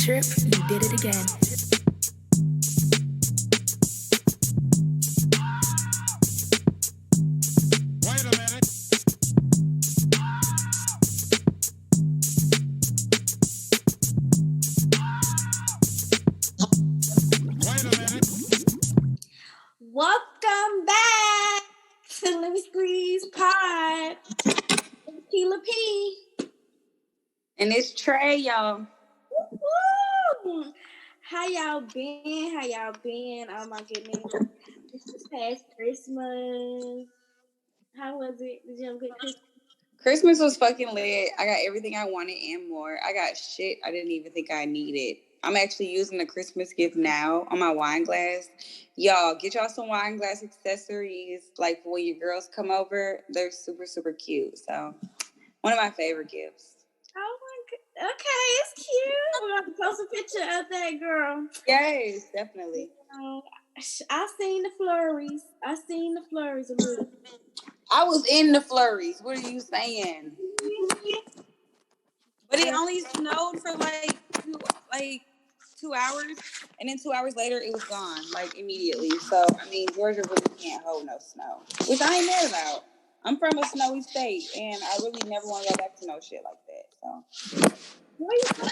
Trip, you did it again. Wait a minute. Wait a minute. Welcome back to Let Me Squeeze Pod. It's Kila P. And it's Trey, y'all. Woo! How y'all been? Oh my goodness. This past Christmas. How was it? Did you have a good Christmas? Christmas was fucking lit. I got everything I wanted and more. I got shit I didn't even think I needed. I'm actually using the Christmas gift now on my wine glass. Y'all, get y'all some wine glass accessories. Like for when your girls come over, they're super, super cute. So, one of my favorite gifts. Oh my god. Okay, it's cute. We're going to post a picture of that girl. Yes, definitely. I seen the flurries. A little. I was in the flurries. What are you saying? But it only snowed for like 2 hours, and then 2 hours later it was gone, like immediately. So I mean, Georgia really can't hold no snow, which I ain't mad about. I'm from a snowy state, and I really never want to go back to no shit like that. So, Where you from?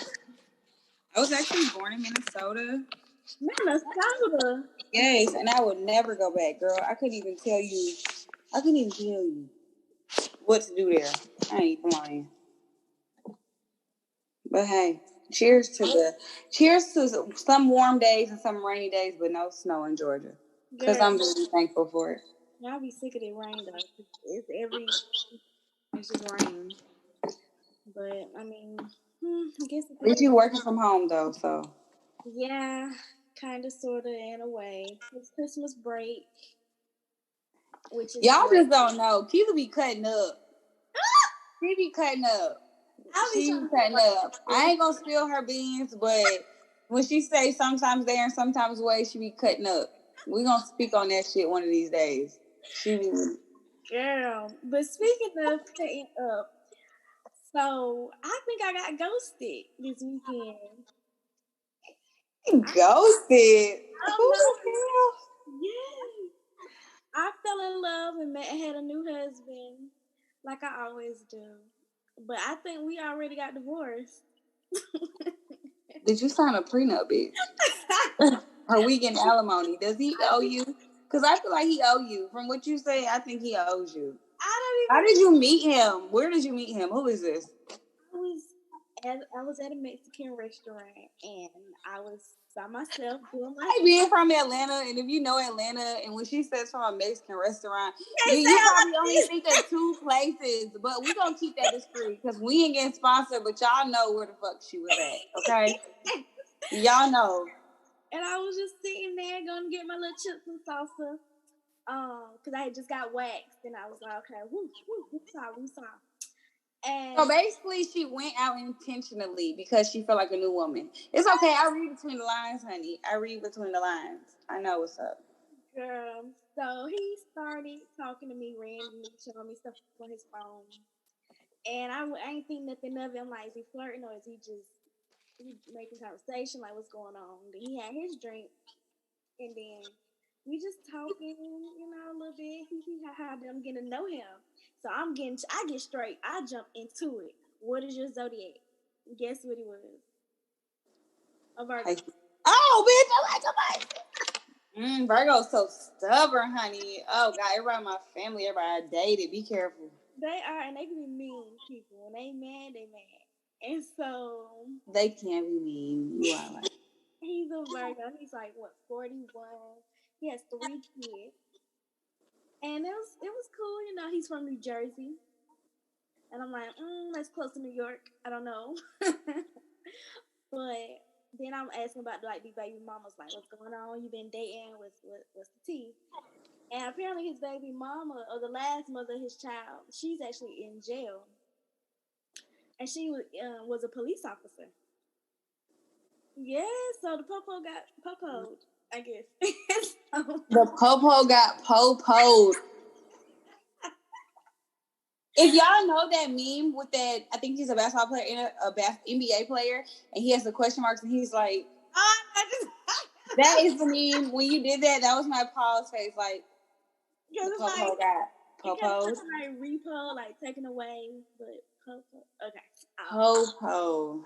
I was actually born in Minnesota. Minnesota. Yes, and I would never go back, girl. I couldn't even tell you what to do there. I ain't even lying. But hey, cheers to some warm days and some rainy days, but no snow in Georgia. Because I'm really thankful for it. Y'all be sick of the rain though. It's just rain. But I mean, I guess. At least you working from home though, so. Yeah, kind of, sort of, in a way. It's Christmas break, which is y'all great. just don't know. Kila be cutting up. She be cutting up. I ain't gonna spill her beans, but when she say sometimes there and sometimes way, she be cutting up. We gonna speak on that shit one of these days. Girl. But speaking of cutting up, so I think I got ghosted this weekend. Ghosted? Oh no. Yes. I fell in love and had a new husband, like I always do. But I think we already got divorced. Did you sign a prenup, bitch? Are we getting alimony? Does he owe you? Because I feel like he owe you. From what you say, I think he owes you. How did you meet him? Where did you meet him? Who is this? I was at a Mexican restaurant, and I was by myself doing my. I being from Atlanta, and if you know Atlanta, and when she says from a Mexican restaurant, you probably only think of two places, but we gonna keep that discreet because we ain't getting sponsored, but y'all know where the fuck she was at, okay? Y'all know. And I was just sitting there going to get my little chips and salsa, because I had just got waxed, and I was like, okay, woo, saw. And so basically, she went out intentionally because she felt like a new woman. It's okay. I read between the lines, honey. I read between the lines. I know what's up. Girl, so he started talking to me randomly, showing me stuff on his phone. And I ain't think nothing of it. I'm like, is he flirting or is he just making conversation? Like, what's going on? Then he had his drink. And then we just talking, a little bit. I'm getting to know him. So I get straight. I jump into it. What is your zodiac? Guess what he was? A Virgo. Oh, bitch, I like a Virgo. Virgo's so stubborn, honey. Oh, God, everybody in my family, everybody I dated. Be careful. They are, and they can be mean people. When they mad, they mad. And so... They can be mean. You are like... He's a Virgo. He's like, 41? He has 3 kids. And it was cool, he's from New Jersey. And I'm like, that's close to New York. I don't know. But then I'm asking about, like, the baby mamas, like, what's going on? You been dating? What's the tea? And apparently his baby mama, or the last mother of his child, she's actually in jail. And she was a police officer. Yeah, so the popo got popoed, I guess. The popo got popoed. If y'all know that meme with that, I think he's a basketball player and a NBA player, and he has the question marks, and he's like, that is the meme. When you did that, that was my pause face, like, the Popo got Popo. Like repo, like taken away, but Popo. Okay. Popo.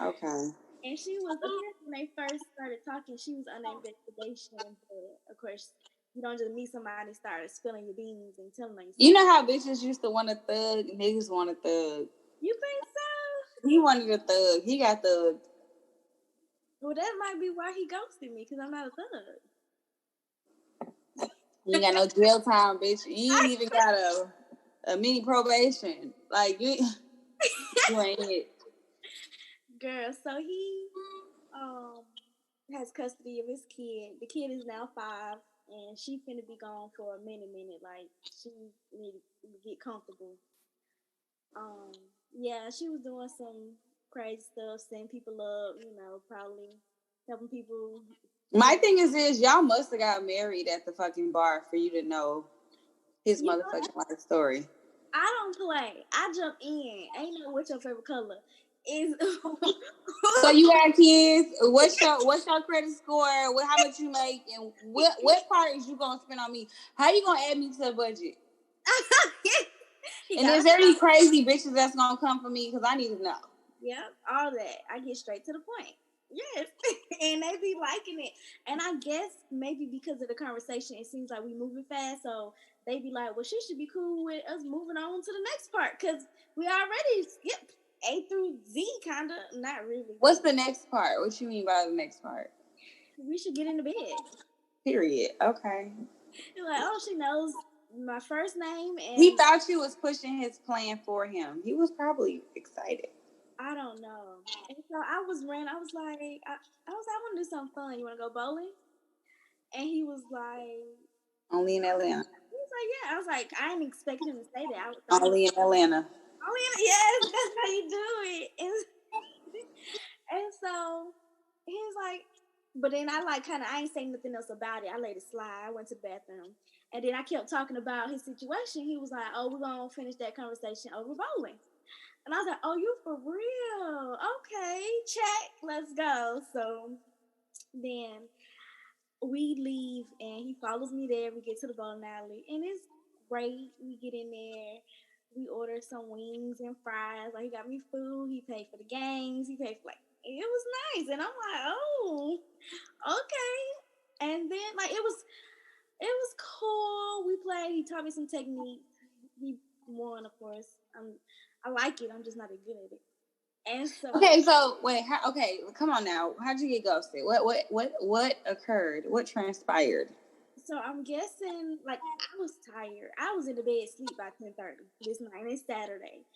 Okay. And she was apparently when they first started talking, she was under investigation. But of course, you don't just meet somebody and start spilling your beans and telling them. You know how bitches used to want a thug, niggas want a thug. You think so? He wanted a thug. He got thugged. Well, that might be why he ghosted me, because I'm not a thug. You ain't got no jail time, bitch. You ain't even got a mini probation. Like, you ain't it. Girl, so he has custody of his kid. The kid is now 5, and she finna be gone for a minute. Like, she need to get comfortable. Yeah, she was doing some crazy stuff, setting people up, probably helping people. My thing is y'all must have got married at the fucking bar for you to know his motherfucking life story. I don't play. I jump in. Ain't know what your favorite color is. So you got kids. What's your credit score? How much you make? And what part is you gonna spend on me? How you gonna add me to the budget? And is there any crazy bitches that's gonna come for me? Because I need to know. Yep, all that. I get straight to the point. Yes. And they be liking it. And I guess maybe because of the conversation, it seems like we moving fast. So they be like, well, she should be cool with us moving on to the next part. Because we already skipped A through Z, kind of. Not really. What's the next part? What you mean by the next part? We should get into bed. Period. Okay. You're like, oh, she knows my first name. And he thought she was pushing his plan for him. He was probably excited. I don't know. And so I was like, I want to do something fun. You want to go bowling? And he was like, only in Atlanta. He was like, yeah. I was like, I didn't expect him to say that. Only in Atlanta. Yes, that's how you do it. And so he was like, but then I ain't saying nothing else about it. I let it slide. I went to the bathroom. And then I kept talking about his situation. He was like, oh, we're going to finish that conversation over bowling. And I was like, oh, you for real? Okay, check. Let's go. So then we leave, and he follows me there. We get to the bowling alley, and it's great. We get in there. We order some wings and fries. Like, he got me food. He paid for the games. He paid for, it was nice. And I'm like, oh, okay. And then, it was cool. We played. He taught me some techniques. He won, of course. I like it. I'm just not good at it. And so okay, come on now. How'd you get ghosted? What occurred? What transpired? So I'm guessing, I was tired. I was in the bed asleep by 10:30 this night. It's Saturday,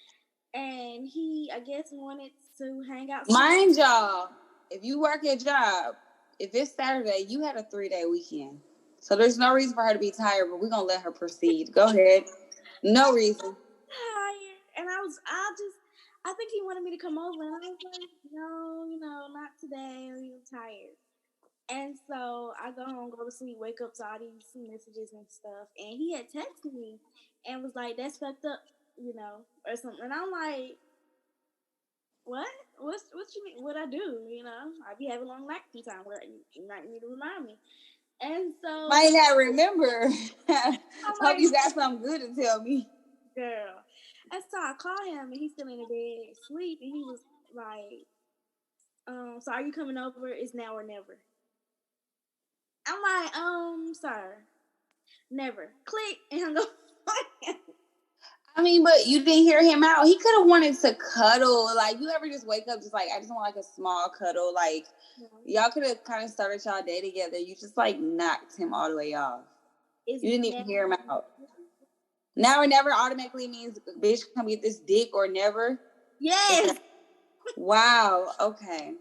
and he, I guess, wanted to hang out. Mind y'all, if you work a job, if it's Saturday, you had a 3-day weekend, so there's no reason for her to be tired. But we're gonna let her proceed. Go ahead. No reason. Tired, and I think he wanted me to come over, and I was like, no, not today. I'm tired. And so I go home, go to sleep, wake up to all these messages and stuff. And he had texted me and was like, that's fucked up, or something. And I'm like, what? What you mean? What I do? I be having long nights sometimes where you might need to remind me. And so might not remember. Hope you got something good to tell me. Girl. And so I called him, and he's still in the bed asleep, and he was like, so are you coming over? It's now or never. I'm like, sir, never. Click, and hung up. I mean, but you didn't hear him out. He could have wanted to cuddle. Like, you ever just wake up just like, I just want a small cuddle. Like, y'all could have kind of started y'all day together. You just knocked him all the way off. You didn't even hear him out. Now or never automatically means, bitch, come get this dick or never. Yes. Okay. Wow. Okay.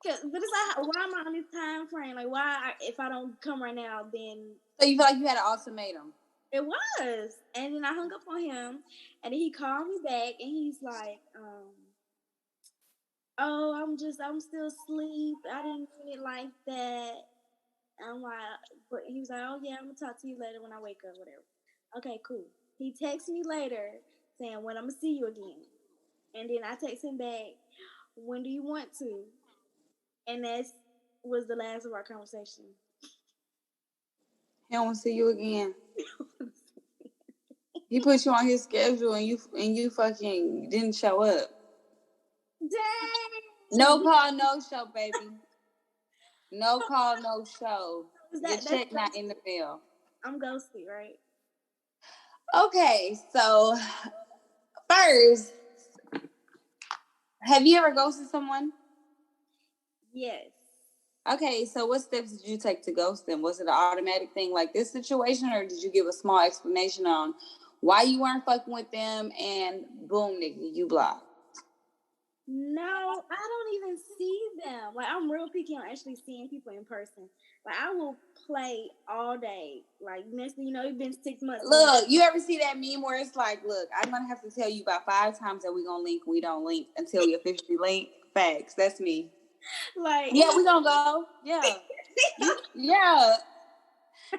But it's like, why am I on this time frame? Like, why, if I don't come right now, then... So you feel like you had an ultimatum? It was. And then I hung up on him, and then he called me back, and he's like, oh, I'm still asleep. I didn't mean it like that. I'm like, but he was like, oh, yeah, I'm going to talk to you later when I wake up, whatever. Okay, cool. He texts me later saying when I'm gonna see you again. And then I text him back, when do you want to? And that was the last of our conversation. He don't want to see you again. He put you on his schedule and you fucking didn't show up. Dang. No call, no show, baby. No call, no show. Your check not in the mail. I'm ghosty, right? Okay, so first, have you ever ghosted someone? Yes. Okay, so what steps did you take to ghost them? Was it an automatic thing like this situation, or did you give a small explanation on why you weren't fucking with them and boom, nigga, you blocked? No, I don't even see them. Like, I'm real picky on actually seeing people in person. Like, I will play all day. Like, next thing you know, it's been 6 months. Look, you ever see that meme where it's like, look, I'm going to have to tell you about 5 times that we going to link. We don't link until we officially link. Facts. That's me. Like, yeah, we going to go. Yeah. Yeah.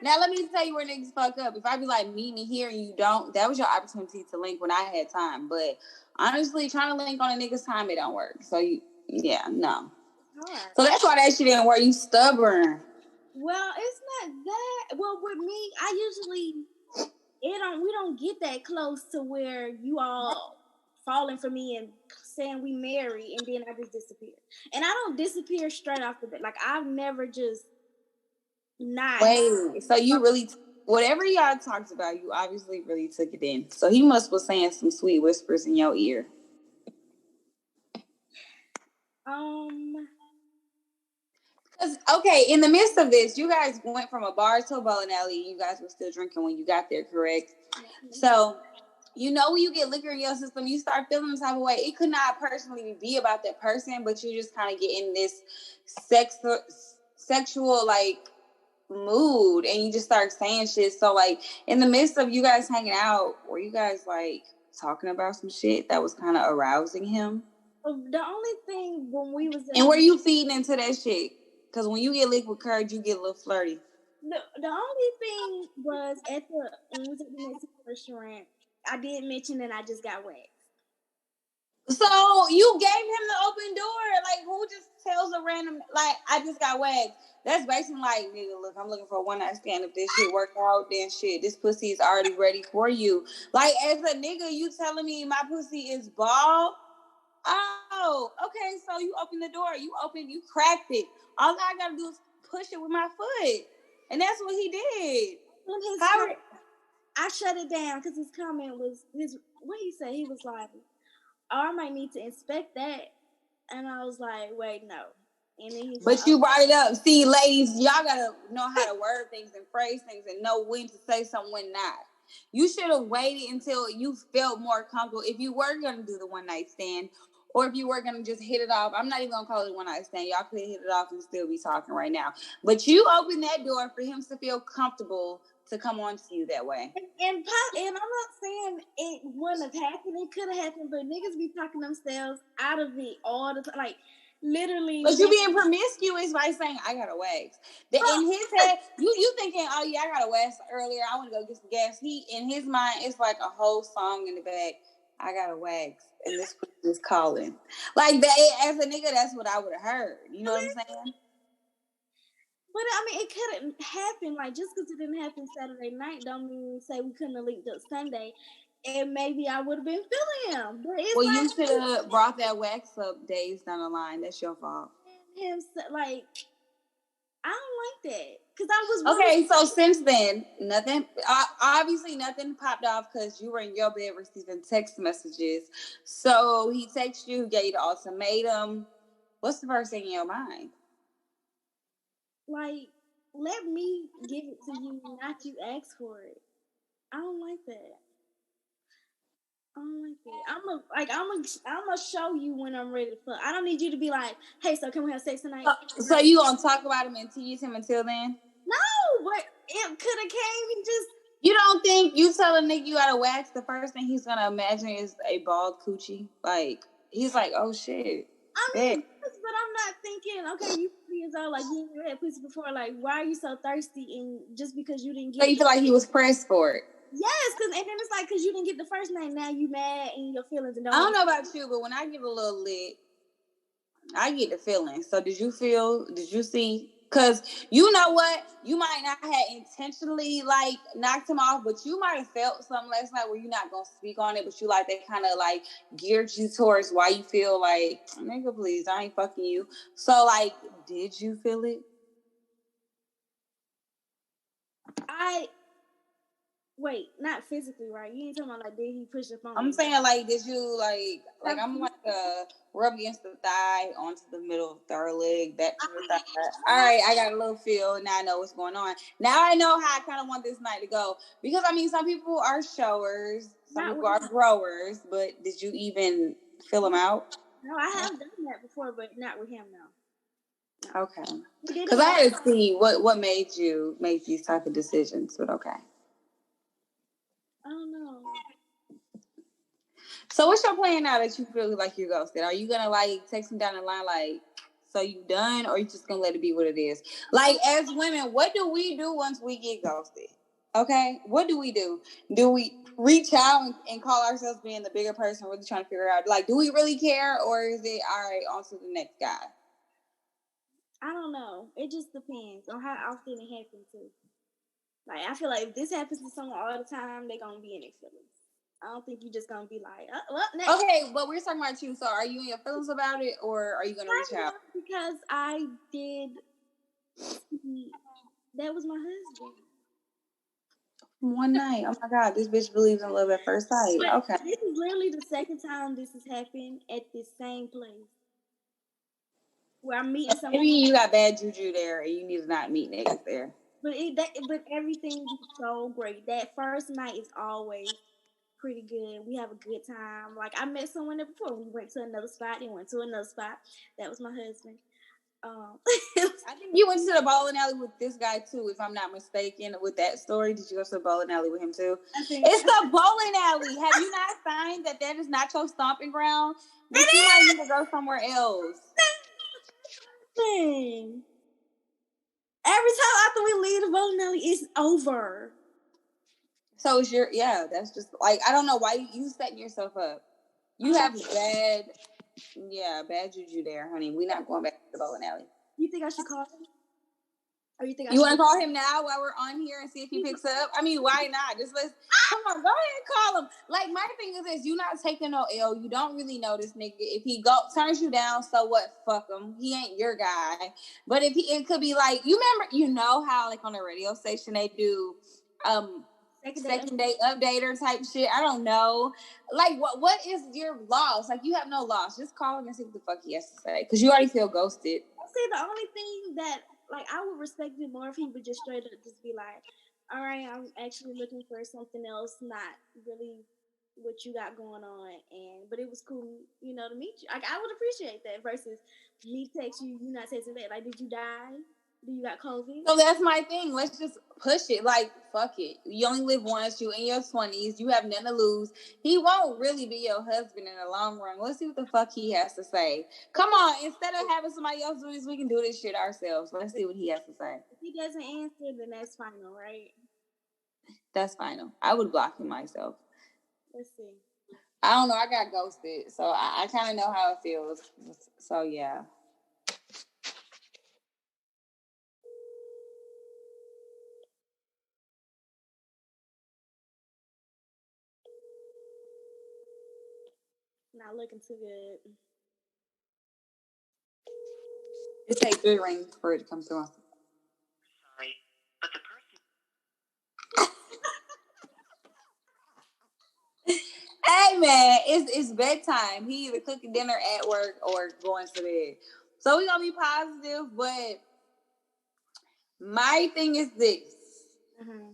Now, let me tell you where niggas fuck up. If I be like, meet me here and you don't, that was your opportunity to link when I had time. But honestly, trying to link on a nigga's time, it don't work. So, no. Hard. So that's why that shit didn't work. You stubborn. Well, it's not that. Well, with me, I usually, we don't get that close to where you all falling for me and saying we marry and then I just disappear. And I don't disappear straight off the bat. Like, I've never just not. Wait, so you really, whatever y'all talked about, you obviously really took it in. So he must was saying some sweet whispers in your ear. Because, okay, in the midst of this, you guys went from a bar to a bowling alley. You guys were still drinking when you got there, correct? Mm-hmm. So, when you get liquor in your system, you start feeling the type of way. It could not personally be about that person, but you just kind of get in this sexual, like, mood, and you just start saying shit. So, like, in the midst of you guys hanging out, were you guys, like, talking about some shit that was kind of arousing him? The only thing when we was and were you feeding into that shit? Because when you get liquid courage, you get a little flirty. The only thing was when we was at the Mexican restaurant, I did mention that I just got waxed. So you gave him the open door. Like, who just tells a random, like, I just got waxed? That's basically like, nigga, look, I'm looking for a one night stand. If this shit work out, then shit, this pussy is already ready for you. Like, as a nigga, you telling me my pussy is bald? Oh, okay, so you opened the door. You cracked it. All I gotta do is push it with my foot. And that's what he did. I shut it down because his comment was, what he said, he was like, oh, I might need to inspect that. And I was like, wait, no. And then but you brought it up. See, ladies, y'all gotta know how to word things and phrase things and know when to say something, when not. You should have waited until you felt more comfortable. If you were gonna do the one night stand, or if you were gonna just hit it off, I'm not even gonna call it one night stand. Y'all could hit it off and still be talking right now. But you opened that door for him to feel comfortable to come on to you that way. And I'm not saying it wouldn't have happened. It could have happened, but niggas be talking themselves out of it all the time. Like, literally. But you being promiscuous by saying, I got a wax. In his head, you thinking, oh yeah, I got a wax earlier. I want to go get some gas. In his mind, it's like a whole song in the back. I got a wax. And this is calling. Like, that, as a nigga, that's what I would have heard. You know what I'm saying? But I mean, it couldn't happen. Like, just because it didn't happen Saturday night, don't mean say we couldn't have linked up Sunday, and maybe I would have been feeling him. But it's well, you should have brought that wax up days down the line. That's your fault. Him, like, I don't like that because I was really okay. So since then, nothing. Obviously, nothing popped off because you were in your bed receiving text messages. So he texted you, gave you the ultimatum. What's the first thing in your mind? Like, let me give it to you, not you ask for it. I don't like that. I'm gonna show you when I'm ready to fuck. I don't need you to be like, hey, so can we have sex tonight? So you gonna talk about him and tease him until then? No, but it could have came and just. You don't think you tell a nigga you got a wax, the first thing he's gonna imagine is a bald coochie? Like, he's like, oh shit. I mean, but I'm not thinking, okay, you 3 years old, like you ain't had pussy before, like why are you so thirsty and just because you didn't get So you feel like he was pressed for it? Yes, and then it's like because you didn't get the first night, now you mad and your feelings and don't. I don't know about you, but when I give a little lick, I get the feeling. So did you see? Because you know what? You might not have intentionally like knocked him off, but you might have felt something last night where you're not gonna speak on it, but you like they kind of like geared you towards why you feel like, nigga, please, I ain't fucking you. So like, did you feel it? Wait, not physically, right? You ain't talking about like did he push up on I'm me? saying like, did you like I'm like rub against the thigh onto the middle of the third leg, back to the thigh. All right, I got a little feel. Now I know what's going on. Now I know how I kind of want this night to go because I mean, some people are showers, some people are growers, but did you even fill them out? No, I have done that before, but not with him. No. Okay. Because I had to see what made you make these type of decisions, but okay. I don't know. So what's your plan now that you feel like you're ghosted? Are you gonna like text him down the line like, so you done, or you just gonna let it be what it is? Like as women, what do we do once we get ghosted? Okay, what do we do? Do we reach out and call ourselves being the bigger person, really trying to figure out like, do we really care, or is it all right? On to the next guy. I don't know. It just depends on how often it happens too. Like I feel like if this happens to someone all the time, they're gonna be in their feelings. I don't think you're just gonna be like, well, next. Okay, but we're talking about you. So are you in your feelings about it, or are you gonna reach out? Because I did. That was my husband. One night. Oh my God, this bitch believes in love at first sight. Okay. This is literally the second time this has happened at this same place. Where I'm meeting someone. Maybe you got bad juju there and you need to not meet niggas there. But everything is so great. That first night is always pretty good. We have a good time. Like I met someone there before. We went to another spot and went to another spot. That was my husband. I think you went to the bowling alley with this guy too, if I'm not mistaken. With that story, did you go to the bowling alley with him too? It's the bowling alley. Have you not signed that is not your stomping ground? But you might need to go somewhere else. Every time after we leave the bowling alley, it's over. So it's that's just like, I don't know why you setting yourself up. You have bad juju there, honey. We're not going back to the bowling alley. You think I should call him? Or you think you want to call him now while we're on here and see if he picks up? I mean, why not? Come on, go ahead and call him. Like, my thing is this, you're not taking no L. You don't really know this nigga. If he turns you down, so what? Fuck him. He ain't your guy. But if it could be like, you know how like on the radio station they do second date updater type shit. I don't know. Like, what is your loss? Like, you have no loss. Just call him and see what the fuck he has to say. Because you already feel ghosted. See, the only thing that, like, I would respect it more if he would just straight up just be like, all right, I'm actually looking for something else, not really what you got going on. But it was cool, to meet you. Like, I would appreciate that versus me text you not texting that. Like, did you die? Do you got COVID? So that's my thing. Let's just push it. Like, fuck it. You only live once. You in your 20s. You have nothing to lose. He won't really be your husband in the long run. Let's see what the fuck he has to say. Come on. Instead of having somebody else do this, we can do this shit ourselves. Let's see what he has to say. If he doesn't answer, then that's final, right? That's final. I would block him myself. Let's see. I don't know. I got ghosted. So I kind of know how it feels. So, yeah. Not looking too good. It takes 3 rings for it to come through. Sorry, but the person. Hey man, it's bedtime. He either cooking dinner at work or going to bed. So we gonna be positive, but my thing is this. Mm-hmm.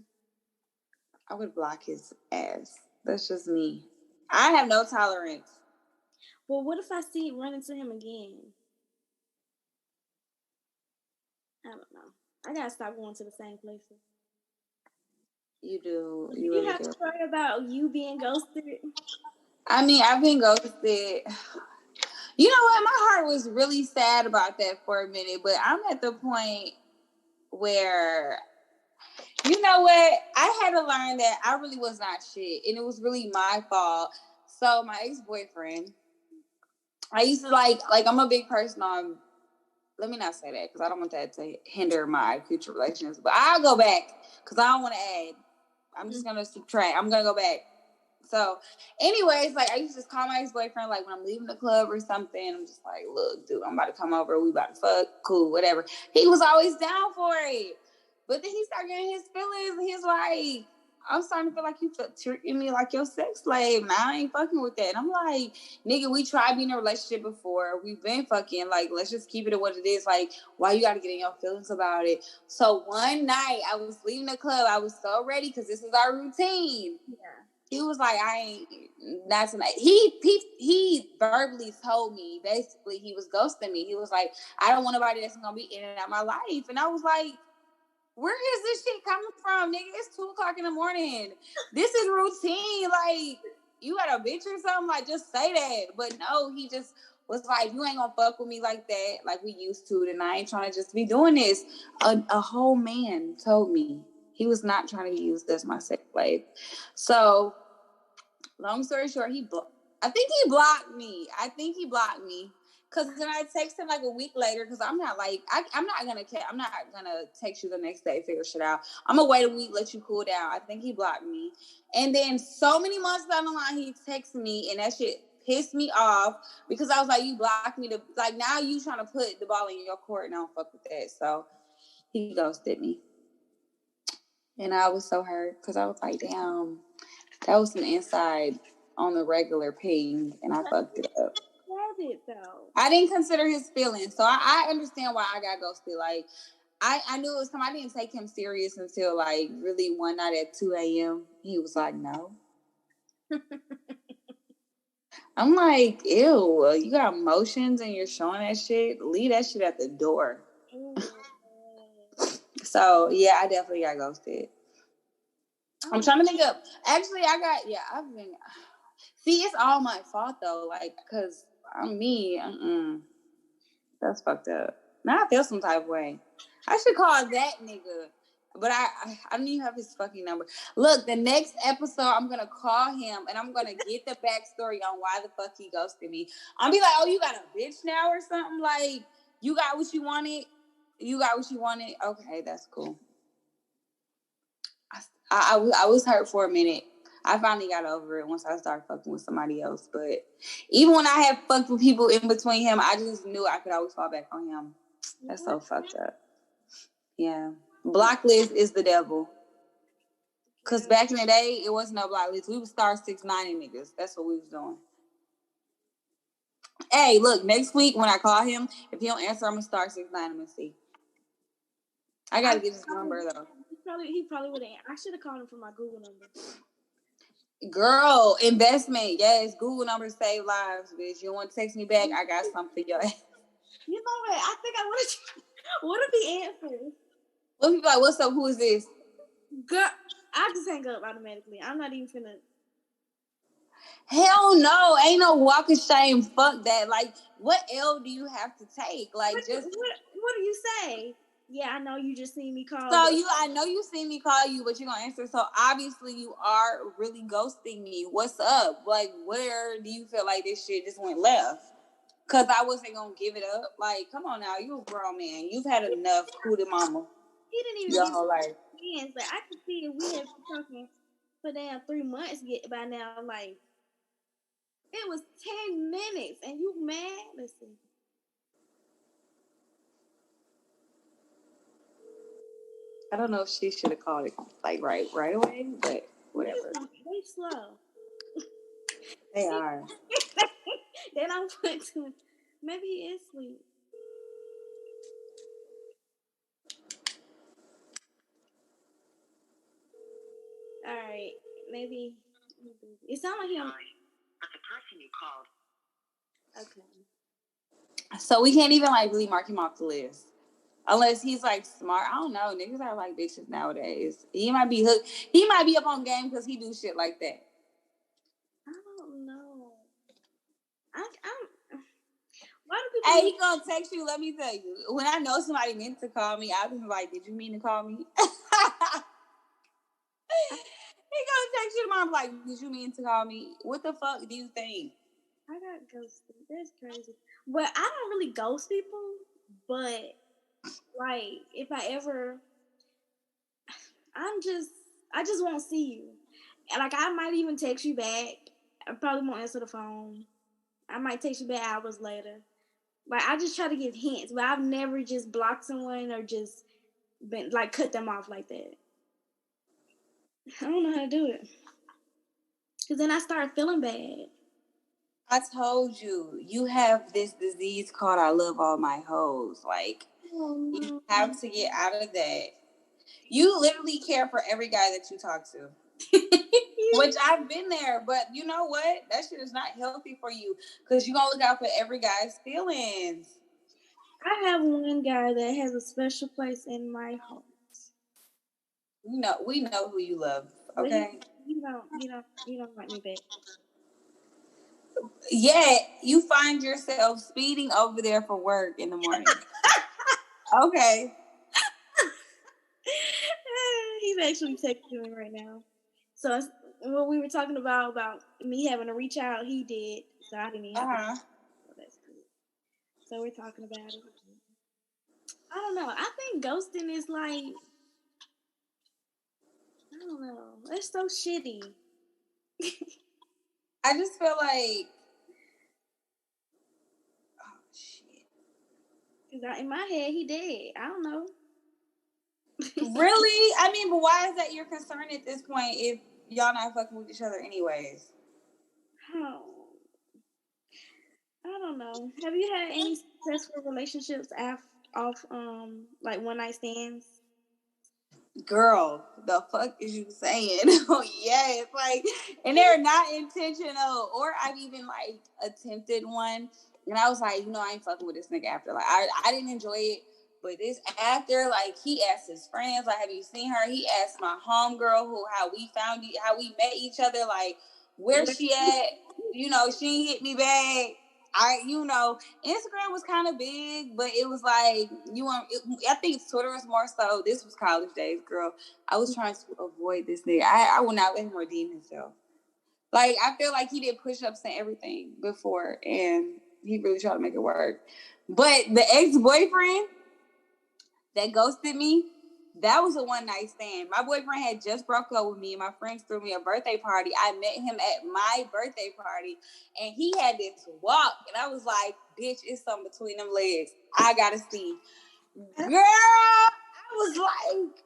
I would block his ass. That's just me. I have no tolerance. Well, what if I run into him again? I don't know. I gotta stop going to the same places. You do. You really have a story about you being ghosted? I mean, I've been ghosted. You know what? My heart was really sad about that for a minute, but I'm at the point where, you know what? I had to learn that I really was not shit, and it was really my fault. So my ex-boyfriend, I used to like I'm a big person on. Let me not say that because I don't want that to hinder my future relationships. But I'll go back because I don't want to add. I'm just gonna subtract. I'm gonna go back. So, anyways, like I used to just call my ex-boyfriend like when I'm leaving the club or something. I'm just like, look, dude, I'm about to come over. We about to fuck. Cool, whatever. He was always down for it. But then he started getting his feelings and he's like, I'm starting to feel like you treating me like your sex slave. Now I ain't fucking with that. And I'm like, nigga, we tried being in a relationship before. We've been fucking. Like, let's just keep it at what it is. Like, why you gotta get in your feelings about it? So one night I was leaving the club. I was so ready because this is our routine. Yeah. He was like, I ain't, not tonight. He verbally told me, basically, he was ghosting me. He was like, I don't want nobody that's going to be in and out of my life. And I was like, where is this shit coming from, nigga? It's 2:00 in the morning. This is routine. Like, you got a bitch or something? Like, just say that. But no, he just was like, you ain't gonna fuck with me like that, like we used to, and I ain't trying to just be doing this. A whole man told me he was not trying to be used as my sex slave. So, long story short, I think he blocked me. Cause then I text him like a week later. Cause I'm not like I'm not gonna text you the next day, figure shit out. I'm gonna wait a week, let you cool down. I think he blocked me, and then so many months down the line, he texted me, and that shit pissed me off because I was like, you blocked me to like now you trying to put the ball in your court, and I don't fuck with that. So he ghosted me, and I was so hurt because I was like, damn, that was some inside on the regular ping, and I fucked it up. It, though. I didn't consider his feelings, so I understand why I got ghosted. Like, I knew it was something. I didn't take him serious until like really one night at 2 a.m. He was like, "No." I'm like, "Ew, you got emotions and you're showing that shit. Leave that shit at the door." So yeah, I definitely got ghosted. I'm trying to think of. Actually, I've been. See, it's all my fault though. Like, cause I'm me. That's fucked up. Now I feel some type of way. I should call that nigga. But I don't even have his fucking number. Look, the next episode, I'm going to call him and I'm going to get the backstory on why the fuck he ghosted me. I'm be like, oh, you got a bitch now or something? Like, you got what you wanted? You got what you wanted? Okay, that's cool. I was hurt for a minute. I finally got over it once I started fucking with somebody else. But even when I had fucked with people in between him, I just knew I could always fall back on him. That's so fucked up. Yeah. Block list is the devil. Because back in the day, it wasn't no block list. We would start 6ix9ine niggas. That's what we was doing. Hey, look, next week when I call him, if he don't answer, I'm going to start 6ix9ine. I'm going to see. I got to get his number, though. He probably would have. I should have called him from my Google number. Girl, investment. Yes, Google numbers save lives, bitch. You want to text me back? I got something for your ass. You know what? I think I want to. What if he answers? What if you like, what's up? Who is this? Girl, I just hang up automatically. I'm not even finna. Hell no. Ain't no walk of shame. Fuck that. Like, what L do you have to take? Like, what do you say? Yeah, I know you just seen me call. So I know you seen me call you, but you're gonna answer. So obviously you are really ghosting me. What's up? Like, where do you feel like this shit just went left? Cause I wasn't gonna give it up. Like, come on now, you a grown man. You've had enough. Cootie mama. He didn't even your whole life. Hands. Like, I could see if we had been talking for damn 3 months by now. Like, it was 10 minutes, and you mad? Listen. I don't know if she should have called it like right away, but whatever. They slow. They are. Then I put to maybe he is asleep. All right, maybe it sounds like him. But the person you called. Okay. So we can't even like really mark him off the list. Unless he's like smart. I don't know. Niggas are like bitches nowadays. He might be hooked. He might be up on game because he do shit like that. I don't know. Hey, he gonna text you. Let me tell you. When I know somebody meant to call me, I'll be like, "Did you mean to call me?" He gonna text you tomorrow, like, "Did you mean to call me?" What the fuck do you think? I got ghosted. That's crazy. Well, I don't really ghost people, but like if I ever, I just won't see you. And like I might even text you back. I probably won't answer the phone. I might text you back hours later. Like I just try to give hints, but I've never just blocked someone or just been like cut them off like that. I don't know how to do it. Cause then I start feeling bad. I told you, you have this disease called "I love all my hoes." Like, Oh no. you have to get out of that. You literally care for every guy that you talk to. Which I've been there, but you know what? That shit is not healthy for you because you're going to look out for every guy's feelings. I have one guy that has a special place in my heart. We know who you love, okay? You don't like me back. Yet, you find yourself speeding over there for work in the morning. Okay. He's actually texting me right now. So what we were talking about me having to reach out, he did. So I didn't even have to. So that's good. So we're talking about it. I don't know. I think ghosting is like, I don't know. It's so shitty. I just feel like, oh shit. Cause in my head, he dead. I don't know. Really? I mean, but why is that your concern at this point if y'all not fucking with each other anyways? Oh, I don't know. Have you had any successful relationships off like one night stands? Girl, the fuck is you saying? Oh yeah, it's like, and they're not intentional. Or I've even like attempted one, and I was like, I ain't fucking with this nigga after. Like, I didn't enjoy it, but this after, like, he asked his friends, like, have you seen her? He asked my homegirl how we met each other, like, where she at? She ain't hit me back. Instagram was kind of big, but it was like I think Twitter was more so. This was college days, girl. I was trying to avoid this nigga. I will not let him redeem himself. Like, I feel like he did push-ups and everything before, and he really tried to make it work. But the ex-boyfriend that ghosted me, that was a one-night stand. My boyfriend had just broke up with me, and my friends threw me a birthday party. I met him at my birthday party, and he had this walk, and I was like, bitch, it's something between them legs. I gotta see. Girl, I was like,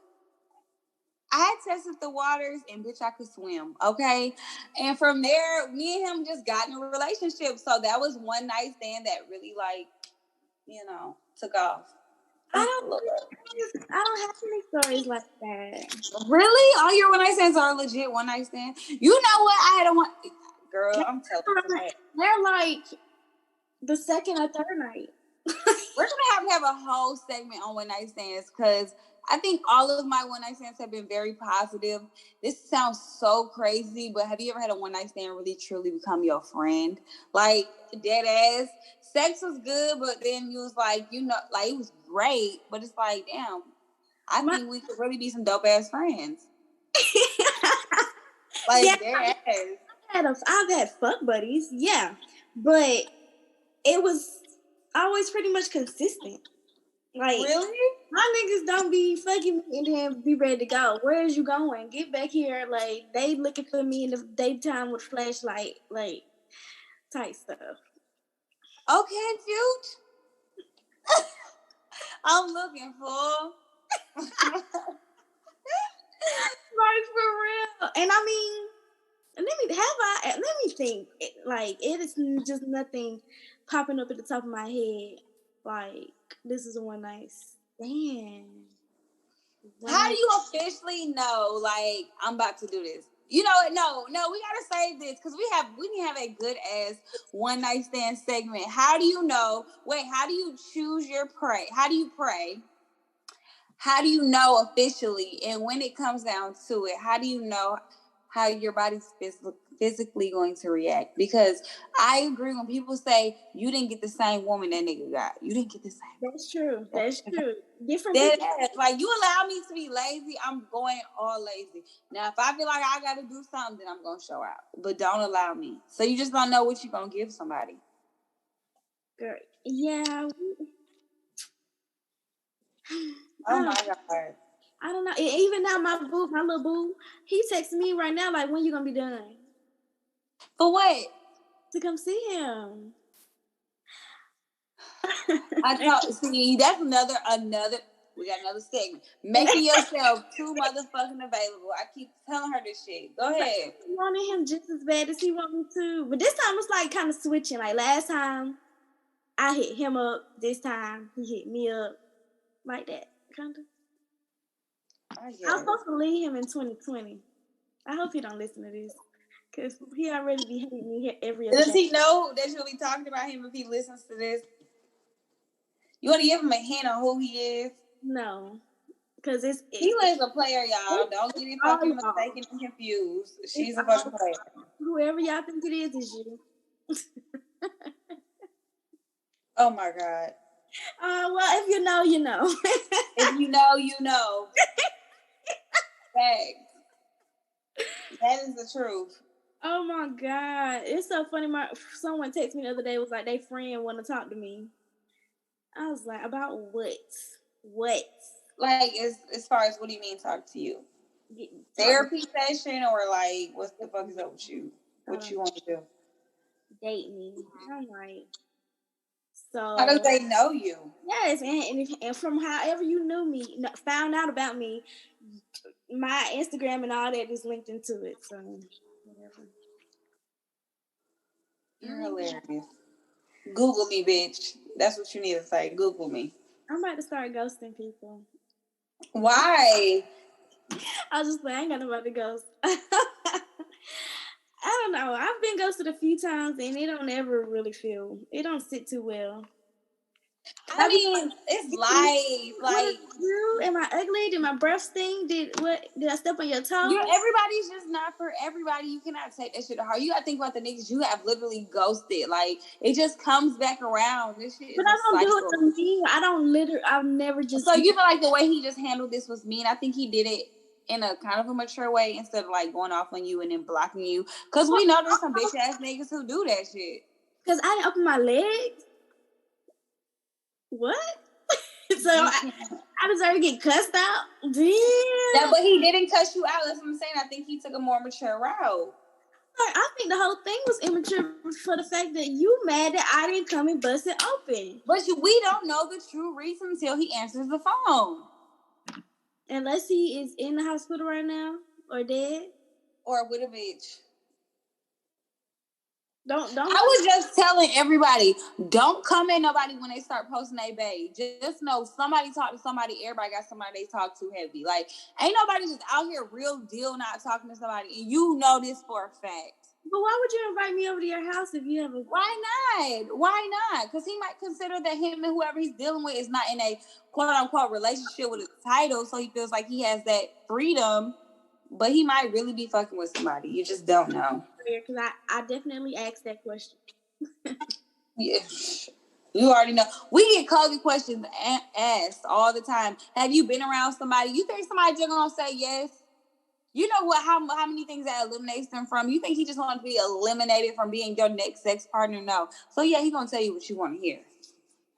I had tested the waters, and bitch, I could swim, okay? And from there, me and him just got in a relationship. So that was one night stand that really, like, took off. I don't have any stories like that. Really? All your one night stands are legit one night stand? You know what? I had a one. Girl, I'm telling you. They're like the second or third night. We're gonna have a whole segment on one night stands because I think all of my one night stands have been very positive. This sounds so crazy, but have you ever had a one night stand really truly become your friend? Like, dead ass. Sex was good, but then you was like, like, it was great, but it's like, damn, I think we could really be some dope ass friends. Like, yeah, dead ass. I've had fuck buddies, yeah, but it was always pretty much consistent. Like, really? My niggas don't be fucking me and then be ready to go. Where is you going? Get back here. Like, they looking for me in the daytime with flashlight, like, type stuff. Okay, cute. I'm looking for. Like, for real. And I mean, let me think. Like, it is just nothing popping up at the top of my head. Like, this is a one night stand. How do you officially know, like, I'm about to do this? You know what? No, we gotta save this because we can have a good ass one night stand segment. How do you know? Wait, how do you choose your prey? How do you pray? How do you know officially? And when it comes down to it, how do you know how your body's physically going to react. Because I agree when people say you didn't get the same woman that nigga got. You didn't get the same. That's true. That's true. Different That people. is, like, you allow me to be lazy, I'm going all lazy. Now, if I feel like I got to do something, then I'm going to show out. But don't allow me. So you just don't know what you're going to give somebody. Girl, yeah. Oh, my God. I don't know. Even now, my little boo, he texting me right now, like, when you going to be done? For what? To come see him. See, that's another, we got another segment. Making yourself too motherfucking available. I keep telling her this shit. Go ahead. I wanted him just as bad as he wanted me to. But this time it's like kind of switching. Like last time, I hit him up. This time, he hit me up. Like that, kind of. I was supposed to leave him in 2020. I hope he don't listen to this. Because he already be hating me every other day. Does he know that you'll be talking about him if he listens to this? You want to give him a hint on who he is? No. Because it's Kila is a player, y'all. Don't get it fucking mistaken and confused. She's a fucking player. Whoever y'all think it is you. Oh, my God. Well, if you know, you know. If you know, you know. Facts. That is the truth. Oh, my God. It's so funny. Someone texted me the other day, was like, they friend want to talk to me. I was like, about what? What? Like, as far as what do you mean talk to you? Therapy session or like, what the fuck is up with you? What you want to do? Date me. I'm like, so. How do they know you? Yes, and from however you knew me, found out about me, my Instagram and all that is linked into it. So, whatever. You're hilarious. Google me, bitch. That's what you need to say. Google me. I'm about to start ghosting people. Why? I was just like, I ain't got nobody to ghost. I don't know. I've been ghosted a few times and it don't ever really feel. It don't sit too well. I mean, it's life. Like, am I ugly? Did my breath stink? Did I step on your toes? Everybody's just not for everybody. You cannot take that shit to heart. You gotta think about the niggas you have literally ghosted. Like, it just comes back around. This shit. But I don't do it to me. I've never just. So you feel like the way he just handled this was mean? I think he did it in a kind of a mature way instead of like going off on you and then blocking you. Cause we know there's some bitch ass niggas who do that shit. Cause I didn't open my legs. What? So I deserve to get cussed out? Damn. Yeah, but he didn't cuss you out. That's what I'm saying. I think he took a more mature route. I think the whole thing was immature for the fact that you mad that I didn't come and bust it open. But we don't know the true reason until he answers the phone. Unless he is in the hospital right now or dead. Or with a bitch. Don't. I was just telling everybody, don't come at nobody when they start posting their babe. Just know somebody talk to somebody. Everybody got somebody they talk to heavy. Like, ain't nobody just out here real deal not talking to somebody. And you know this for a fact. But why would you invite me over to your house if you have a... Why not? Why not? Because he might consider that him and whoever he's dealing with is not in a quote-unquote relationship with a title, so he feels like he has that freedom. But he might really be fucking with somebody. You just don't know. Because I definitely asked that question. Yeah. You already know. We get cozy questions asked all the time. Have you been around somebody? You think somebody just gonna say yes? You know what? How many things that eliminates them from? You think he just wants to be eliminated from being your next sex partner? No. So yeah, he's gonna tell you what you want to hear.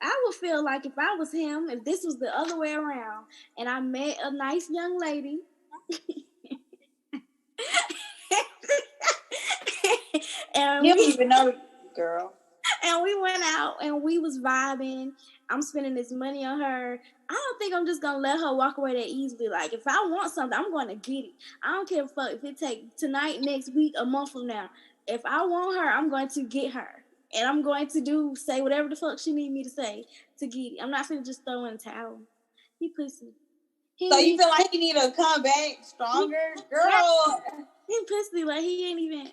I would feel like if I was him, if this was the other way around, and I met a nice young lady. And you don't even know, girl. And we went out and we was vibing. I'm spending this money on her. I don't think I'm just gonna let her walk away that easily. Like, if I want something, I'm gonna get it. I don't care if it take tonight, next week, a month from now. If I want her, I'm going to get her. And I'm going to say whatever the fuck she need me to say to get it. I'm not finna just throw in a towel. He pussy. So you feel like he need to come back stronger? Girl. He pussy, like he ain't even...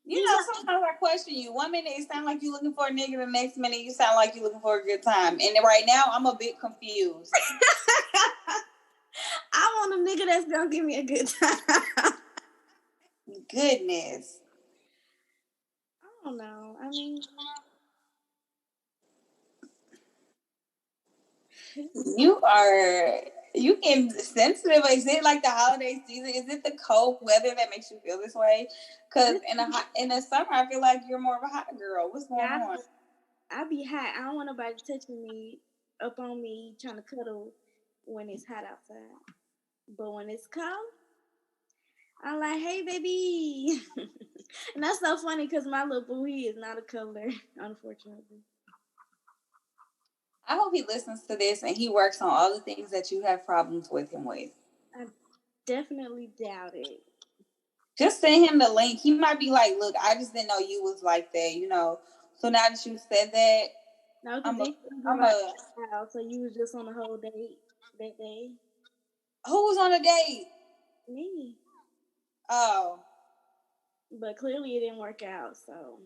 You know, sometimes I question you. 1 minute it sounds like you looking for a nigga, the next minute you sound like you looking for a good time. And right now, I'm a bit confused. I want a nigga that's gonna give me a good time. Goodness. I don't know. I mean, You getting sensitive. Is it like the holiday season? Is it the cold weather that makes you feel this way? Because in the summer, I feel like you're more of a hot girl. What's going yeah, on? I be hot. I don't want nobody touching me, up on me, trying to cuddle when it's hot outside. But when it's cold, I'm like, hey, baby. And that's so funny because my little boo, he is not a color, unfortunately. I hope he listens to this and he works on all the things that you have problems with him with. I definitely doubt it. Just send him the link. He might be like, look, I just didn't know you was like that, you know. So now that you said that, No, because so you was just on a whole date that day. Who was on a date? Me. Oh. But clearly it didn't work out, so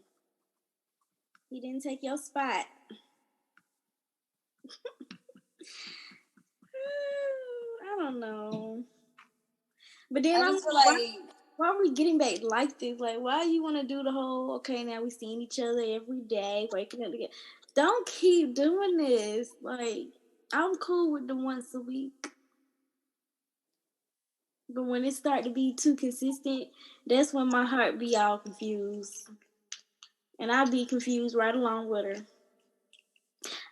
he didn't take your spot. I don't know. But then I'm like, why are we getting back like this? Like, why you want to do the whole, okay, now we seeing each other every day, waking up together. Don't keep doing this. Like, I'm cool with the once a week. But when it start to be too consistent, that's when my heart be all confused. And I be confused right along with her.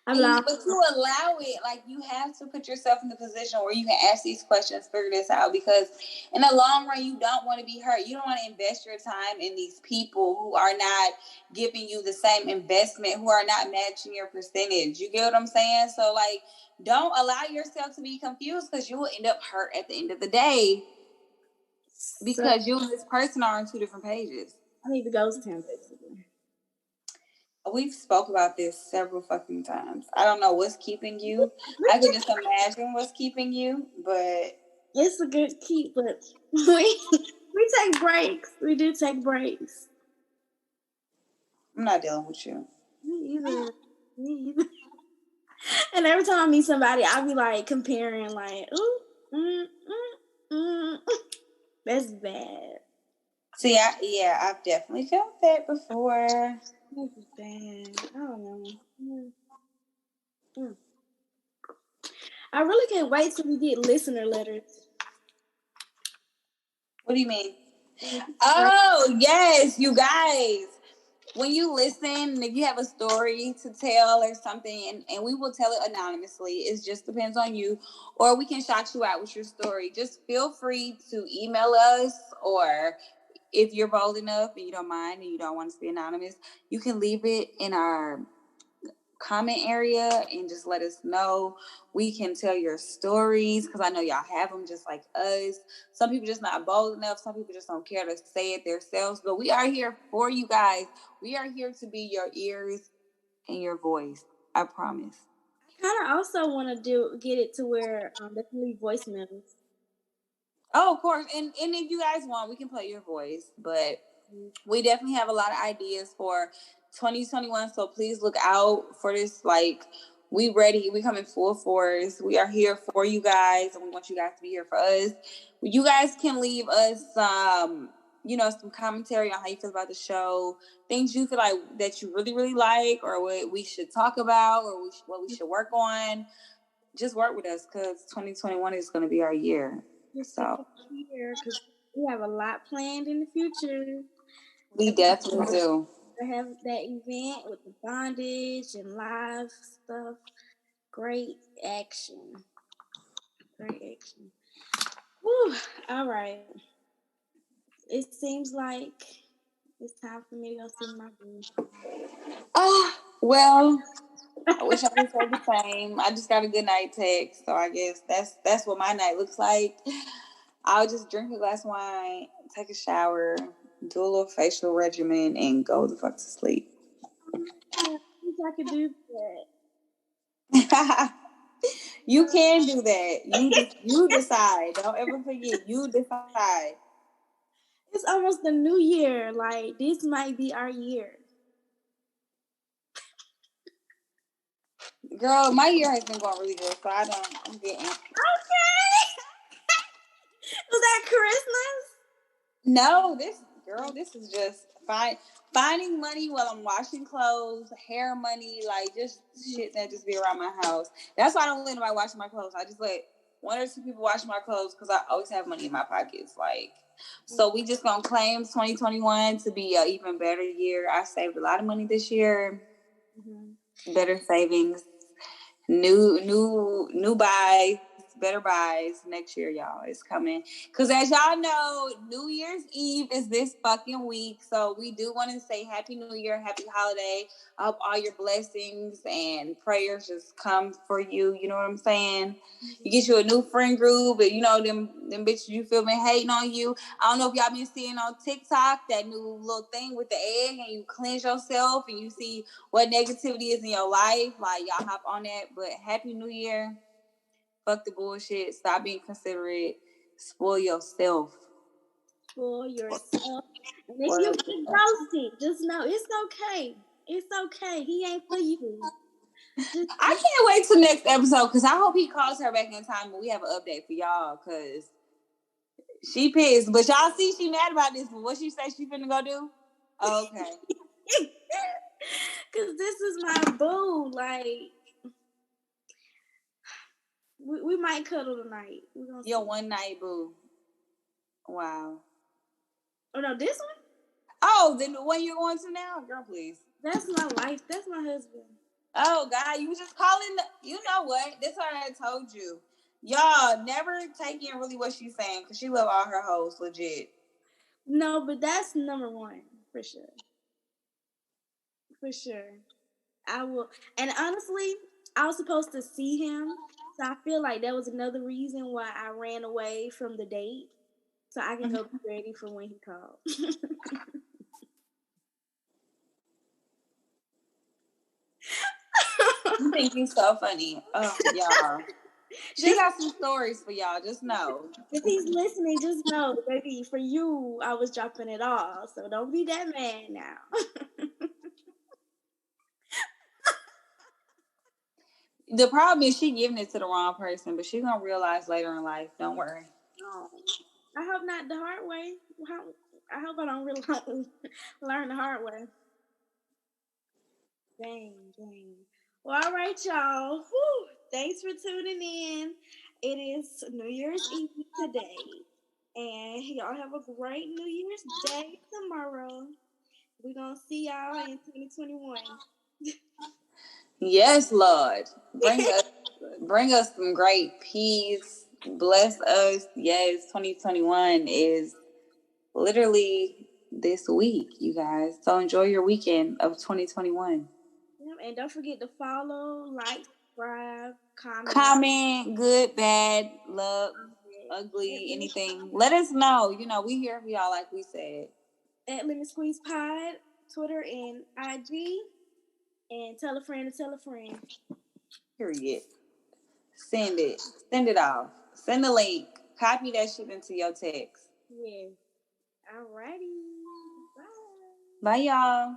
But you allow it, like you have to put yourself in the position where you can ask these questions, figure this out, because in the long run, you don't want to be hurt. You don't want to invest your time in these people who are not giving you the same investment, who are not matching your percentage. You get what I'm saying? So, like, don't allow yourself to be confused because you will end up hurt at the end of the day because you and this person are on two different pages. I need to ghost him, basically. We've spoke about this several fucking times. I don't know what's keeping you. I could just imagine what's keeping you, but it's a good keep. But we take breaks. We do take breaks. I'm not dealing with you. Me either. And every time I meet somebody, I'll be like comparing, like, ooh, that's bad. See, I've definitely felt that before. That's bad. I don't know. I really can't wait till we get listener letters. What do you mean? Oh, yes, you guys. When you listen, if you have a story to tell or something, and we will tell it anonymously, it just depends on you, or we can shout you out with your story. Just feel free to email us, or if you're bold enough and you don't mind and you don't want us to be anonymous, you can leave it in our comment area and just let us know. We can tell your stories because I know y'all have them just like us. Some people just not bold enough. Some people just don't care to say it themselves. But we are here for you guys. We are here to be your ears and your voice. I promise. I kind of also want to get it to where they can leave voicemails. Oh, of course. And if you guys want, we can play your voice. But we definitely have a lot of ideas for 2021. So please look out for this. Like, we ready. We coming full force. We are here for you guys. And we want you guys to be here for us. You guys can leave us, some commentary on how you feel about the show. Things you feel like that you really, really like, or what we should talk about, or what we should work on. Just work with us because 2021 is going to be our year. So because we have a lot planned in the future. We definitely do. To have that event with the bondage and live stuff. Great action. Whew. All right. It seems like it's time for me to go see my boo. Well, I wish I could say the same. I just got a good night text, so I guess that's what my night looks like. I'll just drink a glass of wine, take a shower, do a little facial regimen, and go the fuck to sleep. I wish I could do that. You can do that. You decide. Don't ever forget. You decide. It's almost the new year. Like, this might be our year. Girl, my year has been going really good, so I'm getting. Okay. Was that Christmas? No, this is just finding money while I'm washing clothes, hair money, like just shit that just be around my house. That's why I don't let anybody wash my clothes. I just let one or two people wash my clothes because I always have money in my pockets. Like, so we just gonna claim 2021 to be an even better year. I saved a lot of money this year. Better savings, new buys, better buys next year, y'all. It's coming. Because as y'all know, New Year's Eve is this fucking week. So we do want to say Happy New Year, Happy Holiday. I hope all your blessings and prayers just come for you. You know what I'm saying? You get you a new friend group, but you know, them bitches you feel been hating on you. I don't know if y'all been seeing on TikTok that new little thing with the egg and you cleanse yourself and you see what negativity is in your life. Like, y'all hop on that. But Happy New Year. Fuck the bullshit. Stop being considerate. Spoil yourself. For yourself. And if you get ghosted, just know it's okay. It's okay. He ain't for you. I can't wait till next episode because I hope he calls her back in time and we have an update for y'all because she pissed. But y'all see she mad about this, but what she say she finna go do? Okay. Because this is my boo. Like, we might cuddle tonight. Your one night boo. Wow. Oh, no, this one? Oh, then the one you're going to now? Girl, please. That's my wife. That's my husband. Oh, God, you just calling you know what? This what I told you. Y'all never take in really what she's saying because she love all her hoes, legit. No, but that's number one, for sure. For sure. I will. And honestly, I was supposed to see him. So I feel like that was another reason why I ran away from the date. So I can go be ready for when he called. You think you so funny. Oh, y'all. She got some stories for y'all. Just know. If he's listening, just know, baby, for you, I was dropping it all. So don't be that man now. The problem is she giving it to the wrong person, but she's gonna realize later in life. Don't worry. Oh, I hope not the hard way. I hope I don't really learn the hard way. Dang. Well, all right, y'all. Whew. Thanks for tuning in. It is New Year's Eve today. And y'all have a great New Year's Day tomorrow. We're going to see y'all in 2021. Yes, Lord. Bring us some great peace. Bless us. Yes, 2021 is literally this week, you guys. So enjoy your weekend of 2021. And don't forget to follow, like, subscribe, comment, good, bad, love, ugly, anything. Let us know. You know, we here for y'all, like we said. At Lemon Squeeze Pod, Twitter and IG, and tell a friend to tell a friend. Period. Send it off. Send the link. Copy that shit into your text. Yeah. Alrighty. Bye. Bye, y'all.